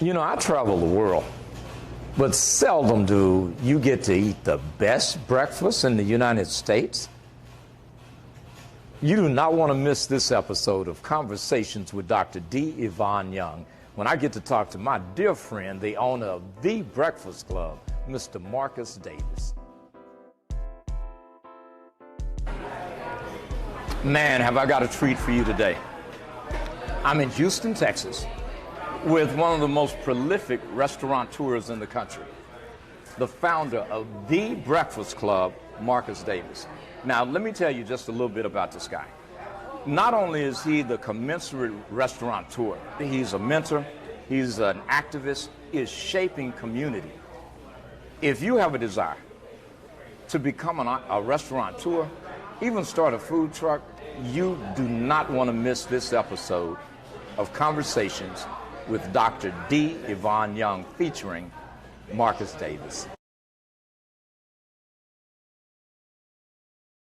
You know, I travel the world, but seldom do you get to eat the best breakfast in the United States. You do not want to miss this episode of Conversations with Dr. D. Yvonne Young, when I get to talk to my dear friend, the owner of The Breakfast Club, Mr. Marcus Davis. Man, have I got a treat for you today. I'm in Houston, Texas, with one of the most prolific restaurateurs in the country, the founder of The Breakfast Club, Marcus Davis. Now, let me tell you just a little bit about this guy. Not only is he the commensurate restaurateur, he's a mentor, he's an activist, is shaping community. If you have a desire to become a restaurateur, even start a food truck, you do not want to miss this episode of Conversations with Dr. D. Yvonne Young featuring Marcus Davis.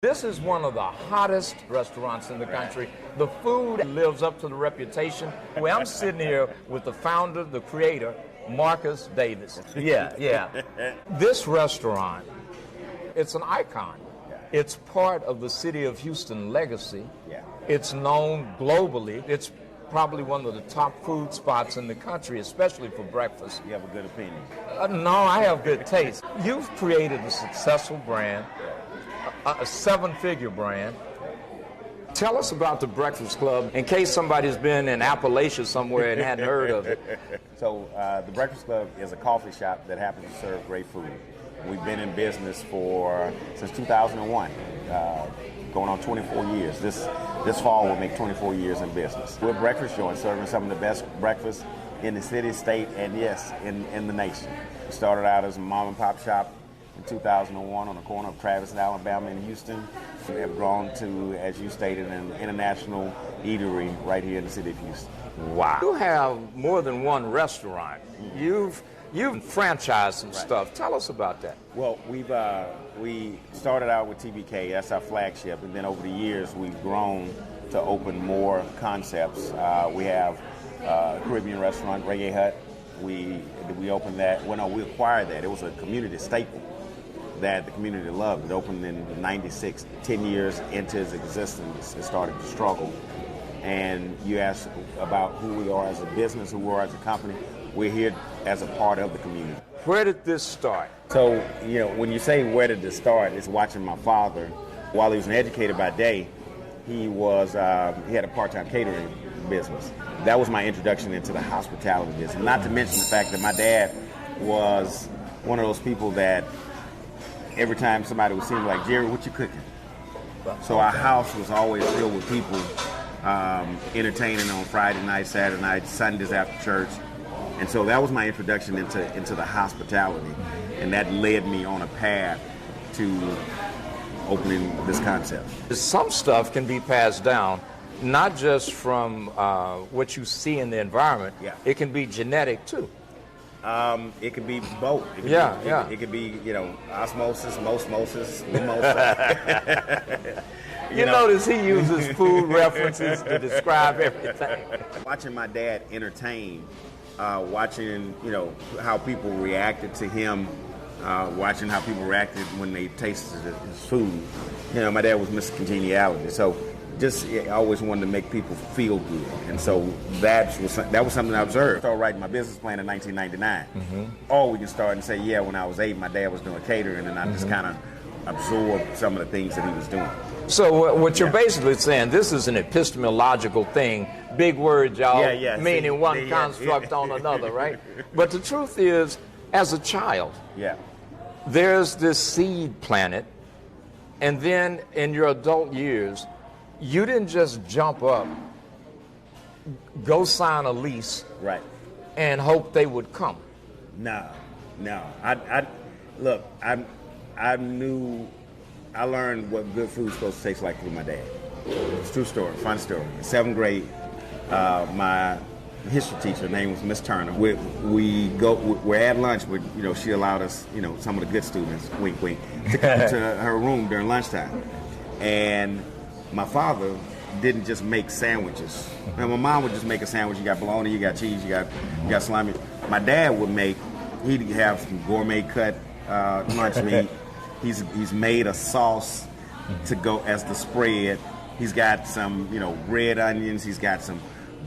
This is one of the hottest restaurants in the country. The food lives up to the reputation. Well, I'm sitting here with the founder, the creator, Marcus Davis. Yeah. This restaurant, it's an icon. It's part of the city of Houston legacy. It's known globally. It's probably one of the top food spots in the country, especially for breakfast. You have a good opinion. No, I have good taste. You've created a successful brand, a seven-figure brand. Tell us about the Breakfast Club, in case somebody's been in Appalachia somewhere and hadn't heard of it. So the Breakfast Club is a coffee shop that happens to serve great food. We've been in business since 2001, going on 24 years. This fall will make 24 years in business. We're a breakfast joint serving some of the best breakfast in the city, state, and yes, in the nation. We started out as a mom and pop shop in 2001 on the corner of Travis and Alabama in Houston. We have grown to, as you stated, an international eatery right here in the city of Houston. Wow. You have more than one restaurant. You've franchised some stuff. Tell us about that. Well, we started out with TBK. That's our flagship, and then over the years we've grown to open more concepts. We have a Caribbean restaurant, Reggae Hut. We opened that. Well, no, we acquired that. It was a community staple that the community loved. It opened in '96. 10 years into its existence, it started to struggle. And you asked about who we are as a business, who we are as a company. We're here as a part of the community. Where did this start? So, when you say where did this start, it's watching my father. While he was an educator by day, he had a part-time catering business. That was my introduction into the hospitality business. Not to mention the fact that my dad was one of those people that every time somebody would see him like, Jerry, what you cooking? So our house was always filled with people entertaining on Friday night, Saturday night, Sundays after church. And so that was my introduction into the hospitality, and that led me on a path to opening this concept. Some stuff can be passed down, not just from what you see in the environment. Yeah. It It can be genetic too. It could be both. It could be, osmosis, mosmosis, mimosa. You notice he uses food references to describe everything. Watching my dad entertain, watching, how people reacted to him, watching how people reacted when they tasted his food. My dad was Mr. Congeniality, so I always wanted to make people feel good, and so that was something I observed. I started writing my business plan in 1999. Mm-hmm. Or we can start and say, when I was 8, my dad was doing catering, and I just kind of absorbed some of the things that he was doing. So what you're basically saying, this is an epistemological thing, big words, y'all, meaning one construct on another, right? But the truth is, as a child, there's this seed planted, and then in your adult years, you didn't just jump up, go sign a lease, right, and hope they would come. No. I learned what good food's supposed to taste like through my dad. It's a true story, fun story. In 7th grade, my history teacher, her name was Miss Turner. We're at lunch, but she allowed us, some of the good students, wink wink, to come to her room during lunchtime. And my father didn't just make sandwiches. Now, my mom would just make a sandwich. You got bologna, you got cheese, you got salami. my dad would make, he'd have some gourmet cut lunch meat. He's made a sauce to go as the spread. He's got some, red onions. He's got some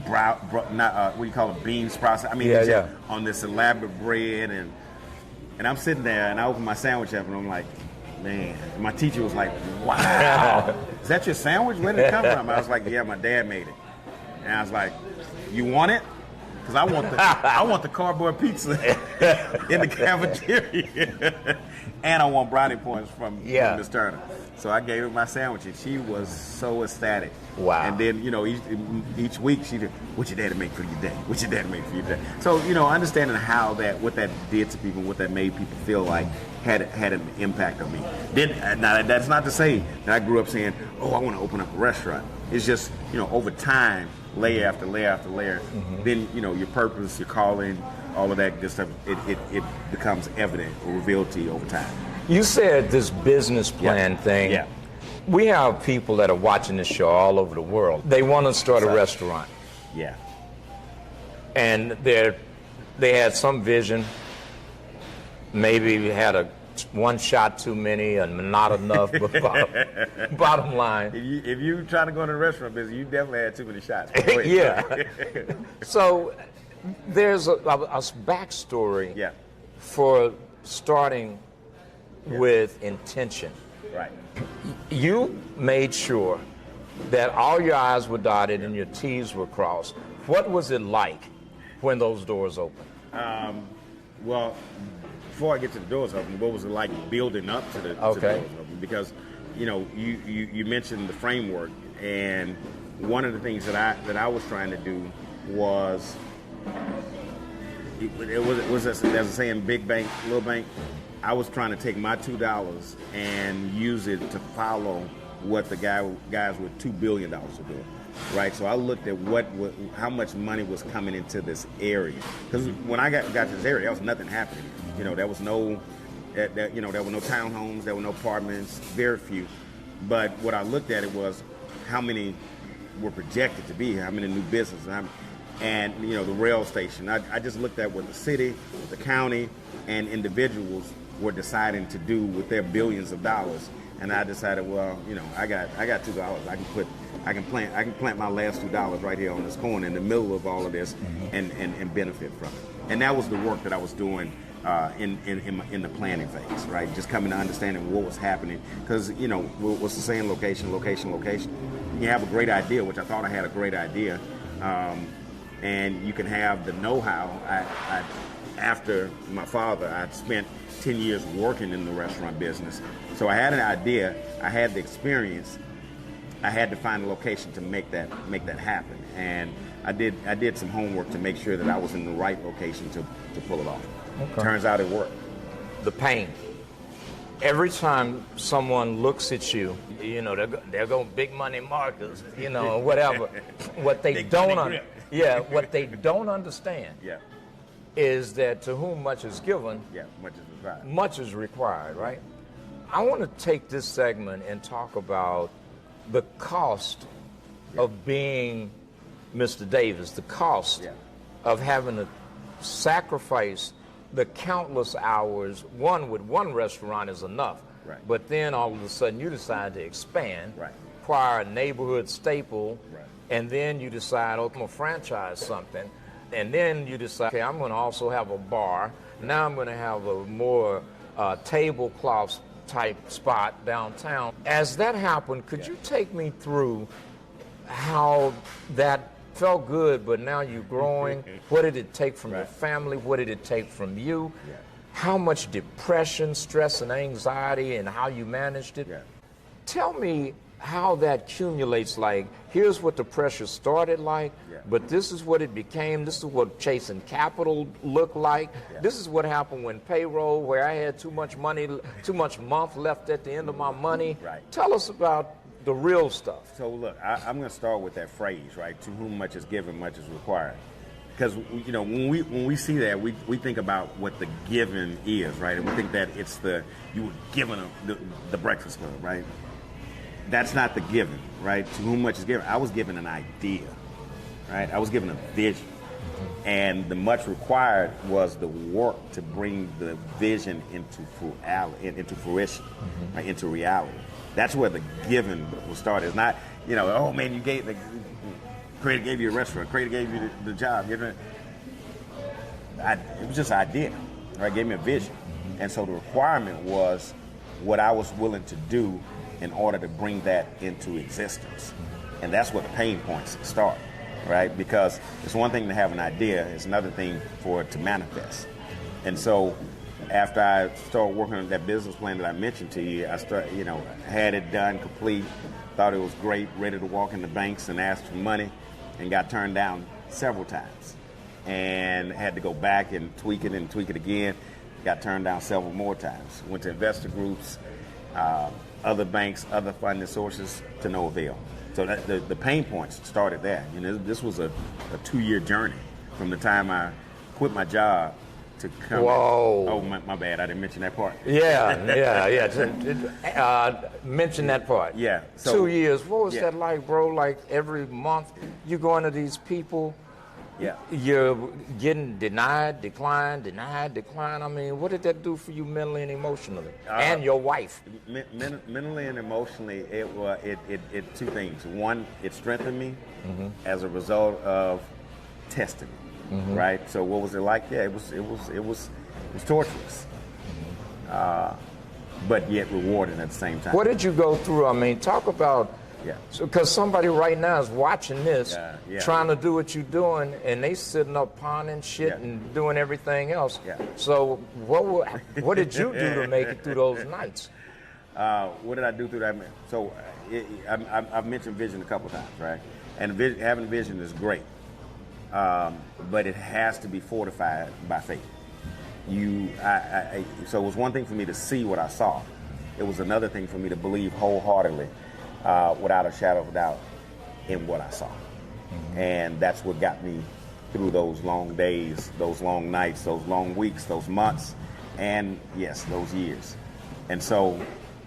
what do you call it, bean sprouts. I mean, on this elaborate bread, and I'm sitting there and I open my sandwich up and I'm like, man. And my teacher was like, wow, is that your sandwich? Where did it come from? I was like, yeah, my dad made it. And I was like, you want it? Because I want the cardboard pizza in the cafeteria, and I want brownie points from Miss Turner. So I gave her my sandwich, and she was so ecstatic. Wow! And then each week she'd, "What your daddy make for your day? What your daddy make for your day?" So understanding how what that did to people, what that made people feel like, had an impact on me. Now that's not to say that I grew up saying, "Oh, I want to open up a restaurant." It's just over time, layer after layer after layer, then your purpose, your calling, all of that good stuff, it becomes evident or revealed to you over time. You said this business plan thing. Yeah. We have people that are watching this show all over the world. They want to start a restaurant. Yeah. And they had some vision, maybe had one shot too many and not enough, but bottom line. If you trying to go into the restaurant business, you definitely had too many shots. Yeah. So there's a backstory for starting with intention. Right. You made sure that all your I's were dotted and your T's were crossed. What was it like when those doors opened? Well, before I get to the doors open, what was it like building up to the doors open? Because, you mentioned the framework, and one of the things that I was trying to do was, there's a saying, big bank, little bank. I was trying to take my $2 and use it to follow what the guys with $2 billion were doing. Right, so I looked at how much money was coming into this area. Because when I got to this area, there was nothing happening. There was no, there were no townhomes, there were no apartments, very few. But what I looked at it was how many were projected to be, how many new businesses, and the rail station. I just looked at what the city, the county, and individuals were deciding to do with their billions of dollars. And I decided, well, I got $2. I can plant my last $2 right here on this corner in the middle of all of this, and benefit from it. And that was the work that I was doing in the planning phase, right? Just coming to understanding what was happening, because what's the saying? Location. You have a great idea, which I thought I had a great idea, and you can have the know-how. After my father, I'd spent 10 years working in the restaurant business. So I had an idea, I had the experience, I had to find a location to make that happen. And I did some homework to make sure that I was in the right location to pull it off. Okay. Turns out it worked. The pain. Every time someone looks at you, they're going big money markers, whatever. What they what they don't understand. Yeah. Is that to whom much is given, much is required, right? I want to take this segment and talk about the cost of being Mr. Davis, the cost of having to sacrifice the countless hours. With one restaurant is enough, but then all of a sudden you decide to expand, acquire a neighborhood staple, and then you decide, I'm going to franchise something. And then you decide, okay, I'm going to also have a bar. Now I'm going to have a more tablecloth type spot downtown. As that happened, could you take me through how that felt good, but now you're growing? What did it take from your family? What did it take from you? How much depression, stress, and anxiety, and how you managed it? Tell me how that accumulates. Like, here's what the pressure started like, but this is what it became. This is what chasing capital looked like. This is what happened when payroll, where I had too much month left at the end of my money. Tell us about the real stuff. So look, I'm going to start with that phrase, right? To whom much is given, much is required. Because when we see that, we think about what the given is, right? And we think that it's you were given the Breakfast Club, right? That's not the given, right? To whom much is given. I was given an idea, right? I was given a vision. And the much required was the work to bring the vision into fruition, right, into reality. That's where the giving was started. It's not, oh man, Creator gave you a restaurant, Creator gave you the job. It was just an idea, right? Gave me a vision. And so the requirement was what I was willing to do in order to bring that into existence. And that's where the pain points start, right? Because it's one thing to have an idea, it's another thing for it to manifest. And so after I started working on that business plan that I mentioned to you, I had it done, complete, thought it was great, ready to walk in the banks and ask for money, and got turned down several times. And had to go back and tweak it again. Got turned down several more times. Went to investor groups, other banks, other funding sources, to no avail. So the pain points started there. This was a 2-year journey from the time I quit my job to come. Whoa! Oh, my bad. I didn't mention that part. Yeah. Mention that part. Yeah. So, 2 years. What was that like, bro? Like every month you going to these people. Yeah. You're getting denied, declined. I mean, what did that do for you mentally and emotionally, and your wife? Mentally and emotionally, it two things. One, it strengthened me as a result of testing me, right? So what was it like? Yeah, it was torturous, but yet rewarding at the same time. What did you go through? I mean, talk about. Yeah. Because somebody right now is watching this, yeah. trying to do what you're doing, and they sitting up pawning shit and doing everything else. Yeah. So what did you do to make it through those nights? What did I do through that? So I've mentioned vision a couple times, right? And having a vision is great, but it has to be fortified by faith. So it was one thing for me to see what I saw. It was another thing for me to believe wholeheartedly, without a shadow of a doubt, in what I saw. And that's what got me through those long days, those long nights, those long weeks, those months, and yes, those years. And so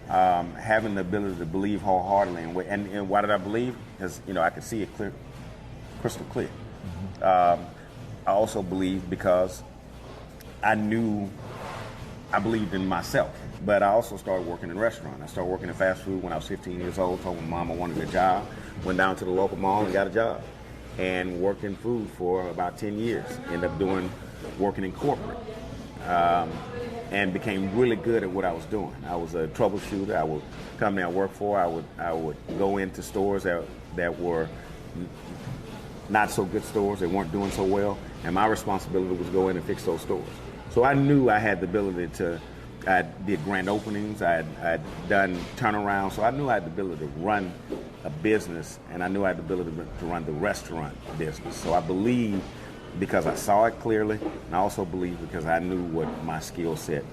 having the ability to believe wholeheartedly, and why did I believe? Because I could see it crystal clear. I also believed because I believed in myself. But I also started working in a restaurant. I started working in fast food when I was 15 years old, told my mom I wanted a job, went down to the local mall and got a job, and worked in food for about 10 years. Ended up working in corporate, and became really good at what I was doing. I was a troubleshooter. I would company I worked for, I would go into stores that were not so good stores, they weren't doing so well, and my responsibility was go in and fix those stores. So I knew I had the ability I did grand openings, I had done turnarounds, so I knew I had the ability to run a business, and I knew I had the ability to run the restaurant business. So I believed because I saw it clearly, and I also believed because I knew what my skill set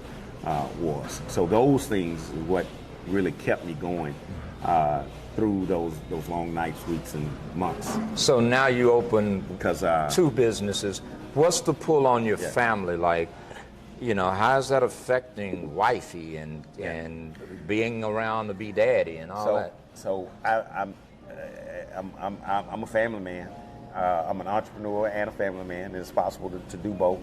was. So those things is what really kept me going through those long nights, weeks, and months. So now you open two businesses. What's the pull on your family like? How's that affecting wifey and being around to be daddy and all that? So I'm a family man. I'm an entrepreneur and a family man, and it's possible to do both.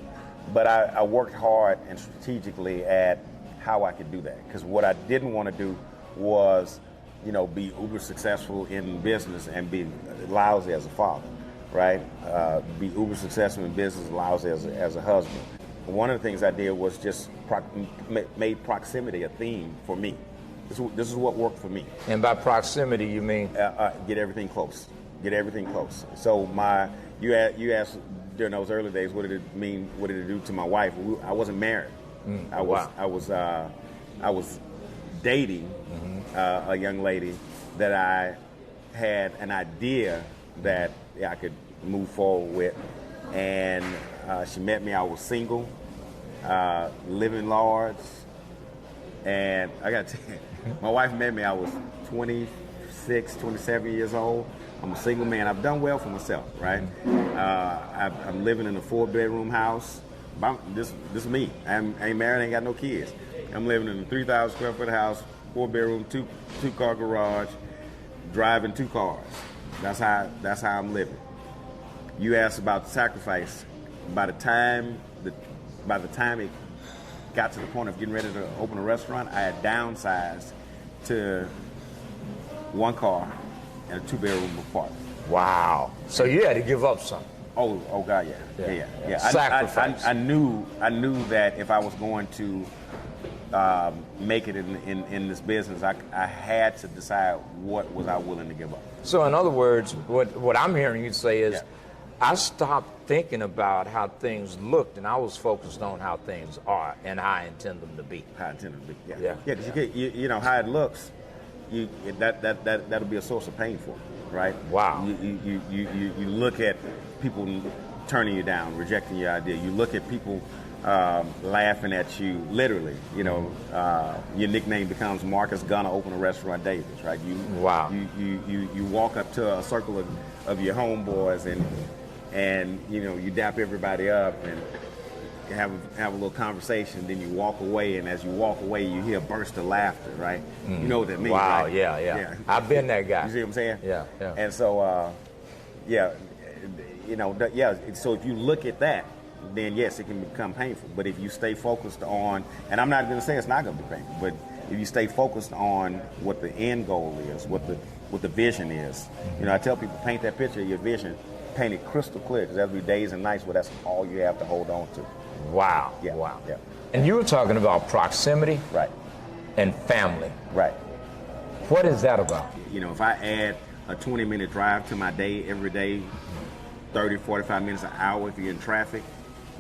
But I worked hard and strategically at how I could do that. Because what I didn't want to do was, be uber successful in business and be lousy as a father, right? Be uber successful in business, lousy as a husband. One of the things I did was just made proximity a theme for me. This is what worked for me. And by proximity, you mean? Get everything close. Get everything close. So you asked during those early days, what did it mean? What did it do to my wife? I wasn't married. I was dating a young lady that I had an idea that I could move forward with, and she met me. I was single, living large, and I got to tell you, my wife met me. I was 26, 27 years old. I'm a single man. I've done well for myself, right? I'm living in a 4-bedroom house. This is me. I ain't married. I ain't got no kids. I'm living in a 3,000 square foot house, 4-bedroom, two-car garage, driving 2 cars. That's how I'm living. You asked about the sacrifice. by the time it got to the point of getting ready to open a restaurant, I had downsized to 1 car and a 2-bedroom apartment. Wow. So you had to give up something. Oh God, yeah. Sacrifice. I knew that if I was going to make it in this business, I had to decide what was I willing to give up. So in other words, what I'm hearing you say is, I stopped thinking about how things looked, and I was focused on how things are and how I intend them to be. How I intend them to be. Yeah. Because you know how it looks. That'll be a source of pain for you, right? Wow. You look at people turning you down, rejecting your idea. You look at people laughing at you, literally. You know, your nickname becomes Marcus Gunner, open a restaurant Davis, right? You walk up to a circle of your homeboys and you know, you dap everybody up and have a little conversation, then you walk away, and as you walk away, you hear a burst of laughter, right? You know what that means, wow, right? Yeah. I've been that guy. You see what I'm saying? Yeah. And so, so if you look at that, then yes, it can become painful. But if you stay focused on, and I'm not going to say it's not going to be painful, but if you stay focused on what the end goal is, what the vision is, you know, I tell people, paint that picture of your vision, paint it crystal clear, because that'll be days and nights where that's all you have to hold on to. Wow. Yeah. Wow. Yeah. And you were talking about proximity, right, and family. Right. What is that about? You know, if I add a 20-minute drive to my day every day, 30, 45 minutes, an hour if you're in traffic,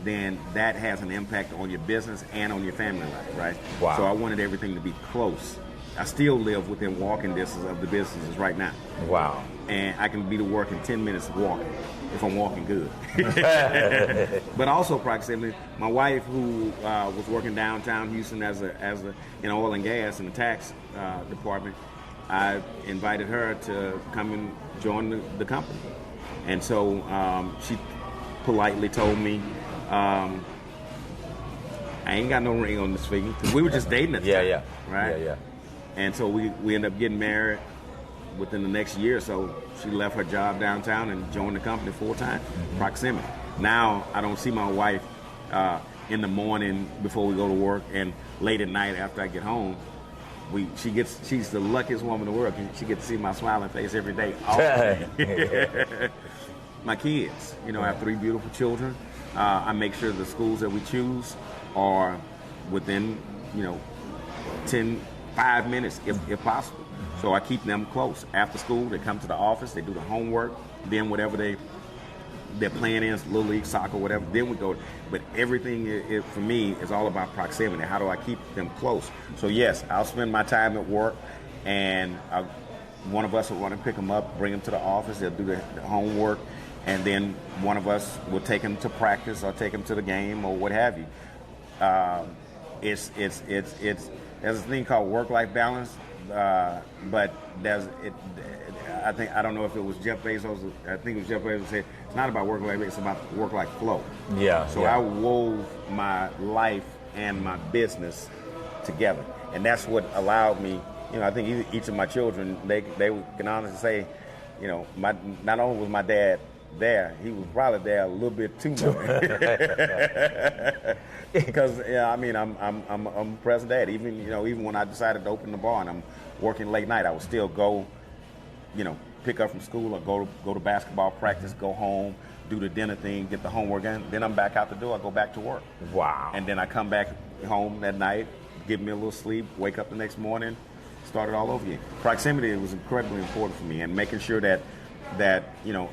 then that has an impact on your business and on your family life, right? Wow. So I wanted everything to be close. I still live within walking distance of the businesses right now. Wow. And I can be to work in 10 minutes of walking, if I'm walking good. But also proximity. My wife, who was working downtown Houston as in oil and gas in the tax department, I invited her to come and join the company. And so she politely told me, I ain't got no ring on this finger, because we were just dating at the time, right? Yeah. And so we ended up getting married within the next year or so. She left her job downtown and joined the company full-time. Proximity. Now I don't see my wife in the morning before we go to work, and late at night after I get home. She's the luckiest woman in the world. She gets to see my smiling face every day. All day. My kids, you know, I have 3 beautiful children. I make sure the schools that we choose are within, you know, 5 minutes if possible. So I keep them close. After school, they come to the office, they do the homework, then whatever their plan is, Little League, soccer, whatever, then we go. But everything for me is all about proximity. How do I keep them close? So yes, I'll spend my time at work, and one of us will run and pick them up, bring them to the office, they'll do the homework, and then one of us will take them to practice or take them to the game or what have you. There's a thing called work-life balance, but I don't know if it was Jeff Bezos. I think it was Jeff Bezos who said it's not about work-life, it's about work-life flow. Yeah. So I wove my life and my business together, and that's what allowed me. You know, I think each of my children, they can honestly say, you know, not only was my dad there, he was probably there a little bit too much. Because I mean, I'm present dad. Even when I decided to open the bar and I'm working late night, I would still go, you know, pick up from school or go to basketball practice, go home, do the dinner thing, get the homework in. Then I'm back out the door. I go back to work. Wow. And then I come back home that night, give me a little sleep, wake up the next morning, start it all over again. Proximity was incredibly important for me, and making sure that you know,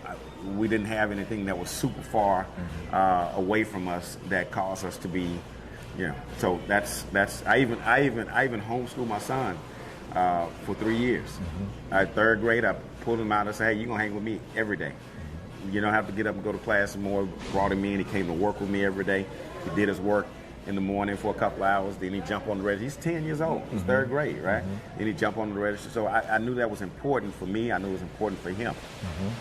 we didn't have anything that was super far away from us that caused us to be, you know. So that's I even homeschooled my son for 3 years. At 3rd grade, I pulled him out and said, "Hey, you're gonna hang with me every day. You don't have to get up and go to class anymore." Brought him in. He came to work with me every day. He did his work in the morning for a couple hours, then he jumped on the register. He's 10 years old. He's 3rd grade, right? Then he jumped on the register. So I knew that was important for me. I knew it was important for him.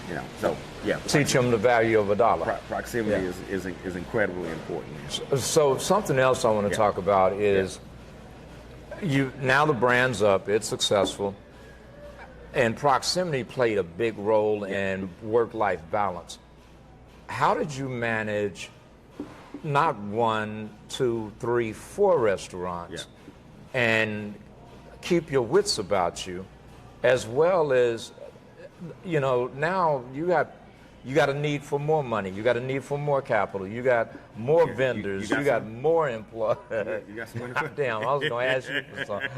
You know, so yeah. Teach him the value of a dollar. Proximity is incredibly important. So something else I want to talk about is now the brand's up, it's successful, and proximity played a big role in work-life balance. How did you manage not 1, 2, 3, 4 restaurants, and keep your wits about you, as well as, now you got a need for more money, you got a need for more capital, you got more vendors, you got more employees. You got some Damn, I was going to ask you for something.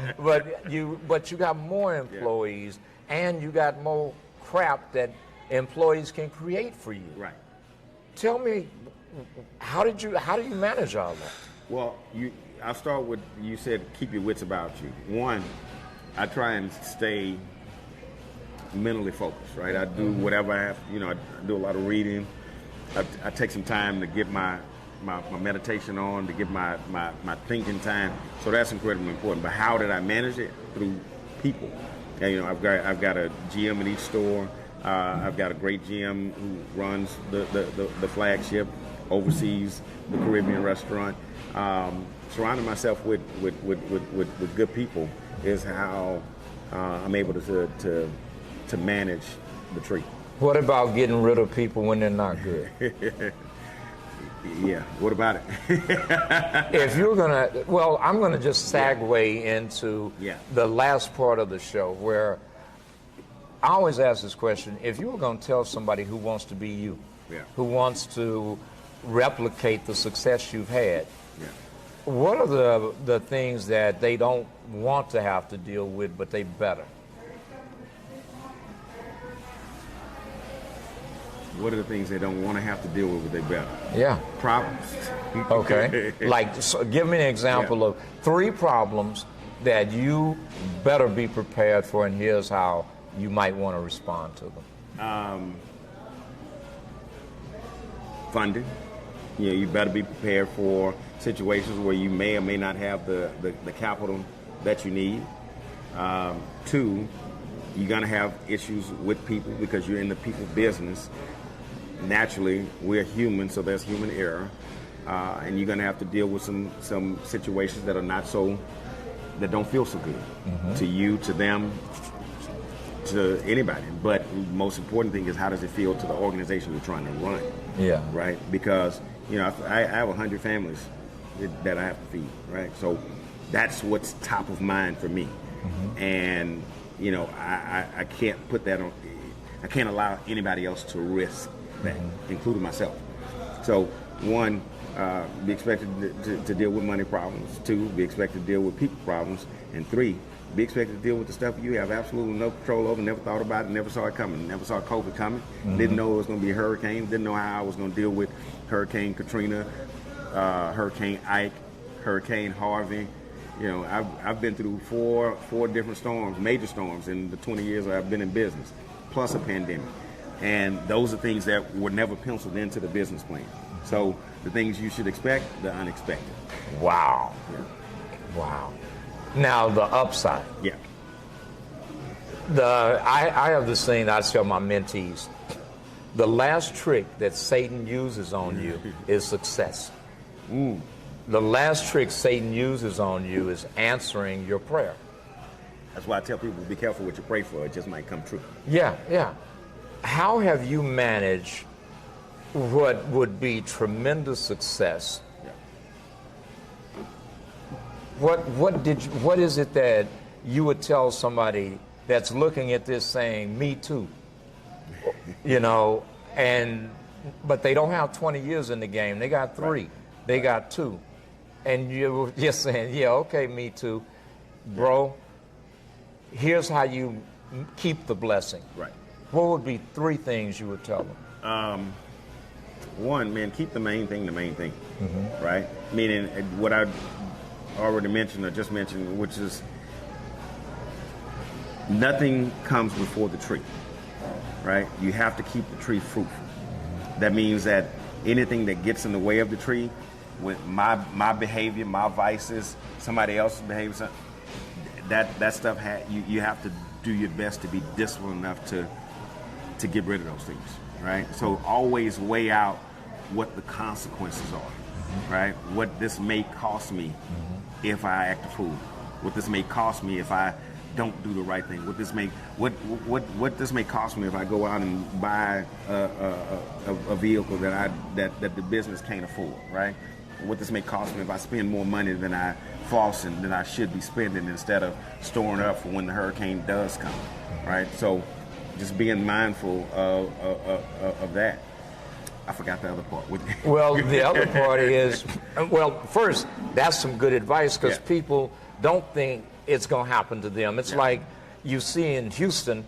But you got more employees, and you got more crap that employees can create for you. Right. Tell me, how do you manage all that? Well, I'll start with, you said keep your wits about you. One, I try and stay mentally focused, right? I do whatever I have, I do a lot of reading. I take some time to get my meditation on, to get my thinking time. So that's incredibly important. But how did I manage it? Through people. And, I've got a GM in each store. I've got a great GM who runs the flagship, oversees the Caribbean restaurant. Surrounding myself with good people is how I'm able to manage the tree. What about getting rid of people when they're not good? Yeah, what about it? If you're I'm gonna just segue into the last part of the show, where I always ask this question: if you were gonna tell somebody who wants to be you, who wants to replicate the success you've had, what are the things that they don't want to have to deal with, but they better? What are the things they don't want to have to deal with, but they better? Yeah. Problems. Okay. Give me an example of 3 problems that you better be prepared for, and here's how you might want to respond to them. Funding. You better be prepared for situations where you may or may not have the capital that you need. 2, you're going to have issues with people because you're in the people business. Naturally, we're human, so there's human error. And you're going to have to deal with some situations that are that don't feel so good to you, to them, to anybody. But the most important thing is, how does it feel to the organization you're trying to run? Yeah. Right? Because, I have 100 families that I have to feed, right? So that's what's top of mind for me. And, I can't put that on, I can't allow anybody else to risk that, including myself. So, 1, be expected to deal with money problems. 2, be expected to deal with people problems. And 3, be expected to deal with the stuff you have absolutely no control over, never thought about it, never saw it coming, never saw COVID coming, didn't know it was going to be a hurricane, didn't know how I was going to deal with Hurricane Katrina, Hurricane Ike, Hurricane Harvey. I've been through four different storms, major storms, in the 20 years I've been in business, plus a pandemic. And those are things that were never penciled into the business plan. So the things you should expect, the unexpected. Wow. Yeah. Wow. Now the upside. Yeah. I have this thing that I tell my mentees: the last trick that Satan uses on you is success. The last trick Satan uses on you is answering your prayer. That's why I tell people, be careful what you pray for. It just might come true. Yeah. How have you managed what would be tremendous success? What is it that you would tell somebody that's looking at this saying, me too? But they don't have 20 years in the game. They got 3. They got 2. And you're just saying, yeah, okay, me too. Bro, here's how you keep the blessing. Right. What would be 3 things you would tell them? 1, man, keep the main thing, right? Meaning what I already mentioned or just mentioned, which is nothing comes before the tree, right? You have to keep the tree fruitful. That means that anything that gets in the way of the tree, with my behavior, my vices, somebody else's behavior, that stuff, you have to do your best to be disciplined enough to get rid of those things, right? So always weigh out what the consequences are, right? What this may cost me if I act a fool. What this may cost me if I don't do the right thing? What this may cost me if I go out and buy a vehicle that the business can't afford, right? What this may cost me if I spend more money than I should be spending instead of storing up for when the hurricane does come, right? So just being mindful of that. I forgot the other part. Well, the other part is, well, first, that's some good advice because people don't think it's going to happen to them. It's like you see in Houston,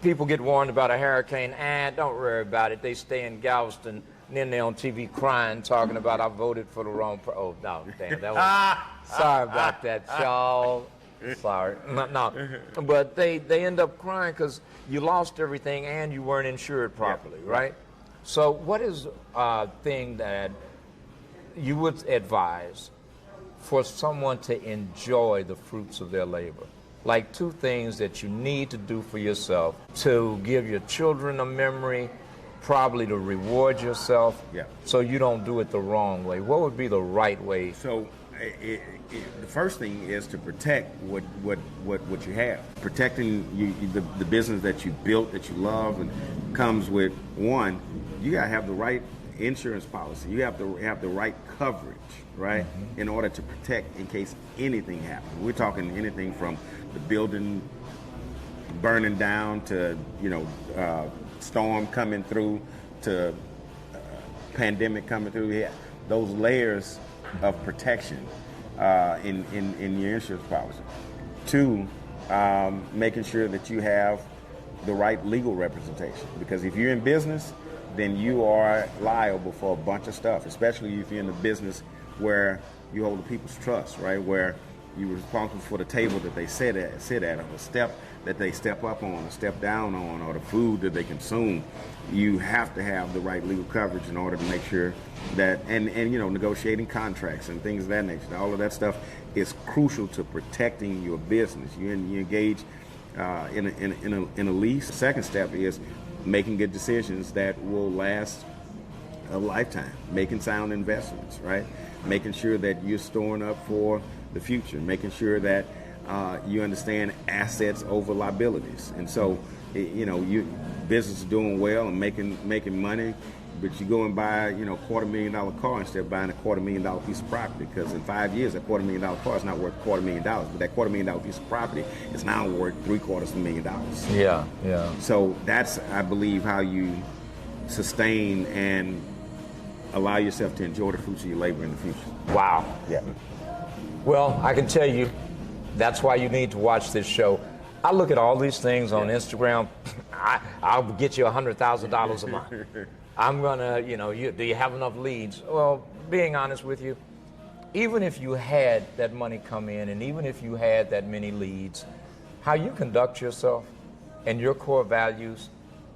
people get warned about a hurricane, don't worry about it. They stay in Galveston, and then they're on TV crying, talking about, I voted for the wrong oh, no, damn, that was, sorry about that, y'all. Sorry. No. But they end up crying because you lost everything and you weren't insured properly, right? So what is a thing that you would advise for someone to enjoy the fruits of their labor? Like 2 things that you need to do for yourself to give your children a memory, probably to reward yourself, so you don't do it the wrong way. What would be the right way? So the first thing is to protect what you have. Protecting the business that you built, that you love, and comes with, one, you gotta have the right insurance policy. You have to have the right coverage, right, in order to protect in case anything happens. We're talking anything from the building burning down to storm coming through to pandemic coming through. Yeah, those layers of protection in your insurance policy. 2, making sure that you have the right legal representation, because if you're in business, then you are liable for a bunch of stuff, especially if you're in a business where you hold the people's trust, right? Where you're responsible for the table that they sit at, or the step that they step up on, or step down on, or the food that they consume. You have to have the right legal coverage in order to make sure that, and negotiating contracts and things of that nature. All of that stuff is crucial to protecting your business. You engage in a lease. The second step is making good decisions that will last a lifetime, making sound investments, right? Making sure that you're storing up for the future, making sure that you understand assets over liabilities. And so, business is doing well and making money, but you go and buy, $250,000 car instead of buying a $250,000 piece of property, because in 5 years, that $250,000 car is not worth $250,000, but that $250,000 piece of property is now worth $750,000. Yeah. So that's, I believe, how you sustain and allow yourself to enjoy the fruits of your labor in the future. Wow. Yeah. Well, I can tell you, that's why you need to watch this show. I look at all these things on Instagram. I'll get you $100,000 a month. I'm gonna, do you have enough leads? Well, being honest with you, even if you had that money come in, and even if you had that many leads, how you conduct yourself and your core values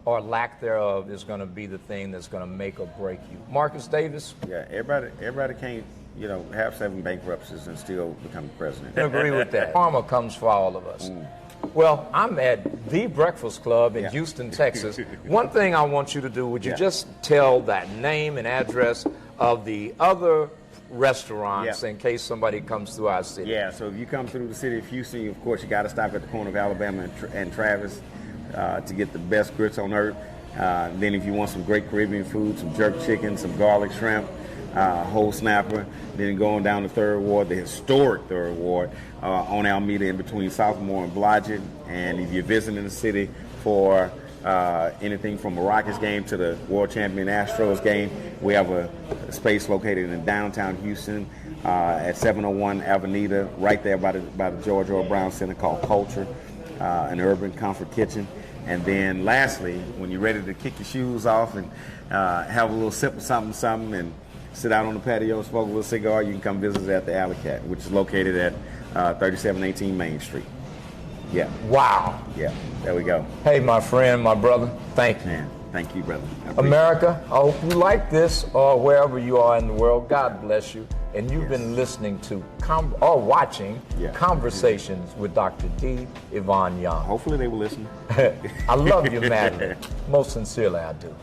or lack thereof is going to be the thing that's going to make or break you. Marcus Davis? Yeah, everybody can't, have 7 bankruptcies and still become president. I agree with that. Karma comes for all of us. Well, I'm at The Breakfast Club in Houston, Texas. One thing I want you to do, would you just tell that name and address of the other restaurants in case somebody comes through our city? Yeah, so if you come through the city of Houston, of course, you got to stop at the corner of Alabama and Travis to get the best grits on earth. Then if you want some great Caribbean food, some jerk chicken, some garlic shrimp, whole snapper, then going down the 3rd Ward, the historic 3rd Ward, on Alameda in between Sophomore and Blodgett. And if you're visiting the city for anything from a Rockets game to the world champion Astros game, we have a space located in downtown Houston at 701 Avenida, right there by the George Earl Brown Center, called Culture, an urban comfort kitchen. And then lastly, when you're ready to kick your shoes off and have a little sip of something and sit out on the patio, smoke a little cigar, you can come visit us at the Alley Cat, which is located at 3718 Main Street. Yeah. Wow. Yeah, there we go. Hey, my friend, my brother, thank you. Man, thank you, brother. America, I hope you like this, or wherever you are in the world. God bless you. And you've been listening to or watching Conversations with Dr. D. Yvonne Young. Hopefully they will listen. I love you madly. Most sincerely, I do.